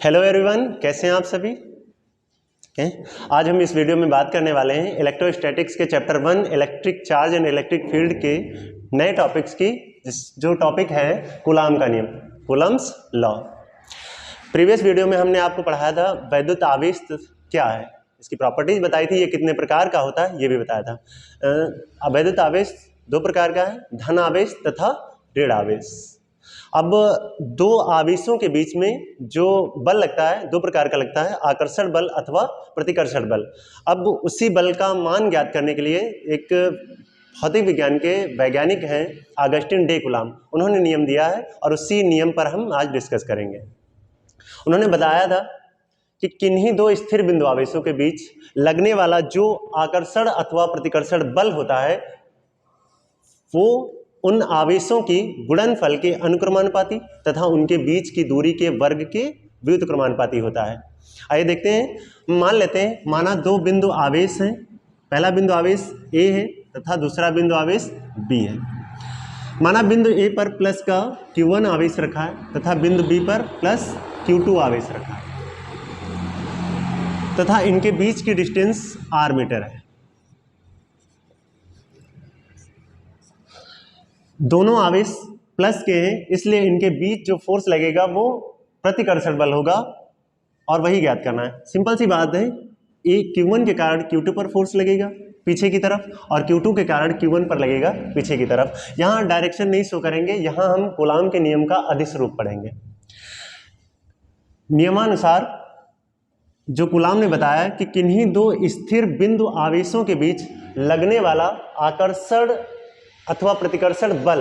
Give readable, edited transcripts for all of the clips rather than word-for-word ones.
Hello everyone, कैसे हैं आप सभी? आज हम इस वीडियो में बात करने वाले हैं इलेक्ट्रोस्टैटिक्स के chapter 1 electric charge and electric field के नए टॉपिक्स की, जो टॉपिक है कूलाम का नियम, कूलम्स लॉ। प्रीवियस वीडियो में हमने आपको पढ़ाया था वैद्युत आवेश क्या है, इसकी प्रॉपर्टीज बताई थी, ये कितने प्रकार का होता है ये भी बताया था। वैद्युत आवेश दो प्रकार का है, धन आवेश तथा ऋण आवेश। अब दो आवेशों के बीच में जो बल लगता है दो प्रकार का लगता है, आकर्षण बल अथवा प्रतिकर्षण बल। अब उसी बल का मान ज्ञात करने के लिए एक भौतिक विज्ञान के वैज्ञानिक हैं ऑगस्टिन डे कूलाम, उन्होंने नियम दिया है और उसी नियम पर हम आज डिस्कस करेंगे। उन्होंने बताया था कि किन्हीं दो स्थिर बिंदु आवेशों के बीच लगने वाला जो आकर्षण अथवा प्रतिकर्षण बल होता है वो उन आवेशों की गुणनफल के अनुक्रमानुपाती तथा उनके बीच की दूरी के वर्ग के व्युत्क्रमानुपाती होता है। आइए देखते हैं। मान लेते हैं, माना दो बिंदु आवेश हैं, पहला बिंदु आवेश A है तथा दूसरा बिंदु आवेश B है। माना बिंदु A पर प्लस का Q1 आवेश रखा है तथा बिंदु B पर प्लस Q2 आवेश रखा है तथा इनके बीच की डिस्टेंस r मीटर है। दोनों आवेश प्लस के हैं, इसलिए इनके बीच जो फोर्स लगेगा वो प्रतिकर्षण बल होगा और वही ज्ञात करना है। सिंपल सी बात है, Q1 के कारण Q2 पर फोर्स लगेगा पीछे की तरफ और Q2 के कारण Q1 पर लगेगा पीछे की तरफ। यहाँ डायरेक्शन नहीं शो करेंगे, यहाँ हम कूलाम के नियम का अदिश रूप पढ़ेंगे। नियमानुसार जो कूलाम ने बताया कि किन्हीं दो स्थिर बिंदु आवेशों के बीच लगने वाला आकर्षण अथवा प्रतिकर्षण बल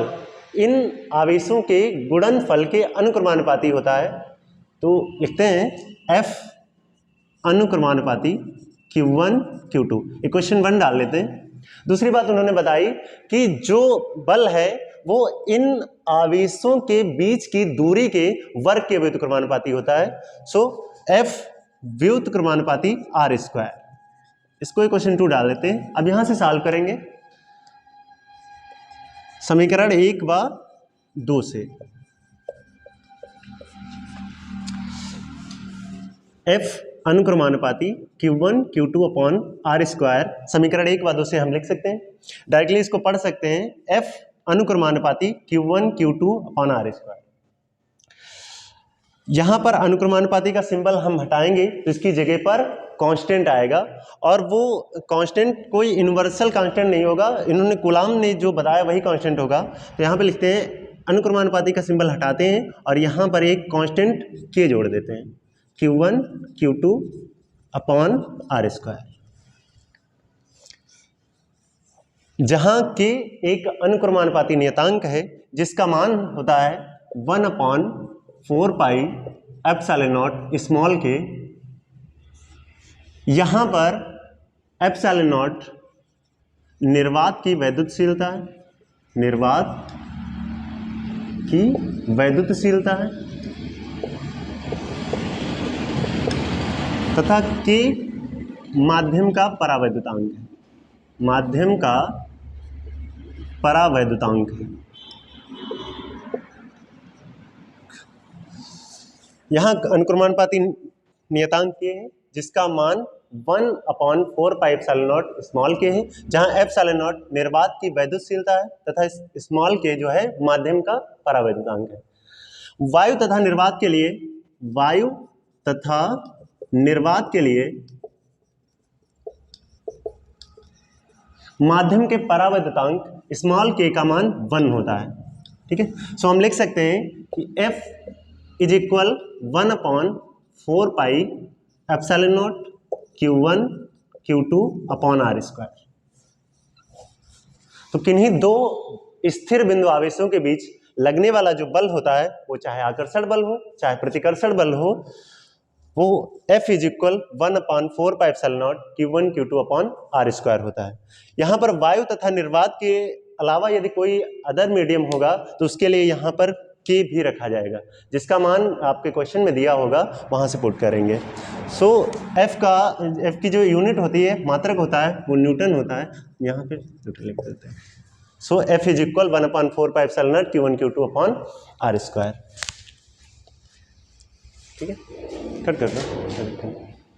इन आवेशों के गुणनफल के अनुक्रमानुपाती होता है। तो लिखते हैं F अनुक्रमानुपाती Q1 Q2, इक्वेशन 1 डाल लेते हैं। दूसरी बात उन्होंने बताई कि जो बल है वो इन आवेशों के बीच की दूरी के वर्ग के व्युत्क्रमानुपाती होता है। सो F व्युत्क्रमानुपाती r²। इसको इक्वेशन 2 डाल लेते हैं। अब यहां से सॉल्व करेंगे समीकरण 1 व 2 से। F अनुक्रमानुपाती Q1 Q2 upon r², समीकरण 1 व 2 से हम लिख सकते हैं। डायरेक्टली इसको पढ़ सकते हैं F अनुक्रमानुपाती Q1 Q2 upon r²। यहां पर अनुक्रमानुपाती का सिंबल हम हटाएंगे तो इसकी जगह पर कांस्टेंट आएगा और वो कांस्टेंट कोई यूनिवर्सल कांस्टेंट नहीं होगा, इन्होंने कूलाम ने जो बताया वही कांस्टेंट होगा। तो यहाँ पे लिखते हैं अनुक्रमानुपाती का सिंबल हटाते हैं और यहाँ पर एक कांस्टेंट k जोड़ देते हैं, Q1 Q2 अपॉन r², जहाँ k एक अनुक्रमानुपाती नियतांक है जिसका मान होता है 1/4 pi epsilon not small k। यहां पर एप्सिलॉन नॉट निर्वात की वैद्युतशीलता है, निर्वात की वैद्युतशीलता है तथा k माध्यम का परावैद्युतांक है, माध्यम का परावैद्युतांक है। यहां अनुक्रमानुपाती नियतांक k है जिसका मान 1/4 pi epsilon not small k है, जहां एप्सिलॉन नॉट निर्वात की वैद्युतशीलता है तथा स्मॉल k जो है माध्यम का परावैद्युतांक है। वायु तथा निर्वात के लिए, वायु तथा निर्वात के लिए माध्यम के परावैद्युतांक स्मॉल k का मान 1 होता है। ठीक है, सो हम लिख सकते हैं कि F is equal 1/4 pi epsilon not Q1 Q2 upon r²। तो किन्हीं दो स्थिर बिंदु आवेशों के बीच लगने वाला जो बल होता है वो चाहे आकर्षण बल हो चाहे प्रतिकर्षण बल हो, वो F is equal 1/4 pi epsilon not Q1 Q2 upon r² होता है। यहाँ पर वायु तथा निर्वात के अलावा यदि कोई अदर मीडियम होगा तो उसके लिए यहाँ पर k भी रखा जाएगा, जिसका मान आपके क्वेश्चन में दिया होगा, वहां से पुट करेंगे। सो F की जो यूनिट होती है, मात्रक होता है, वो न्यूटन होता है। यहाँ पे न्यूटन लिख देते हैं। सो F is equal 1/4 pi epsilon not Q1 Q2 upon r²। ठीक है, कट कर दो।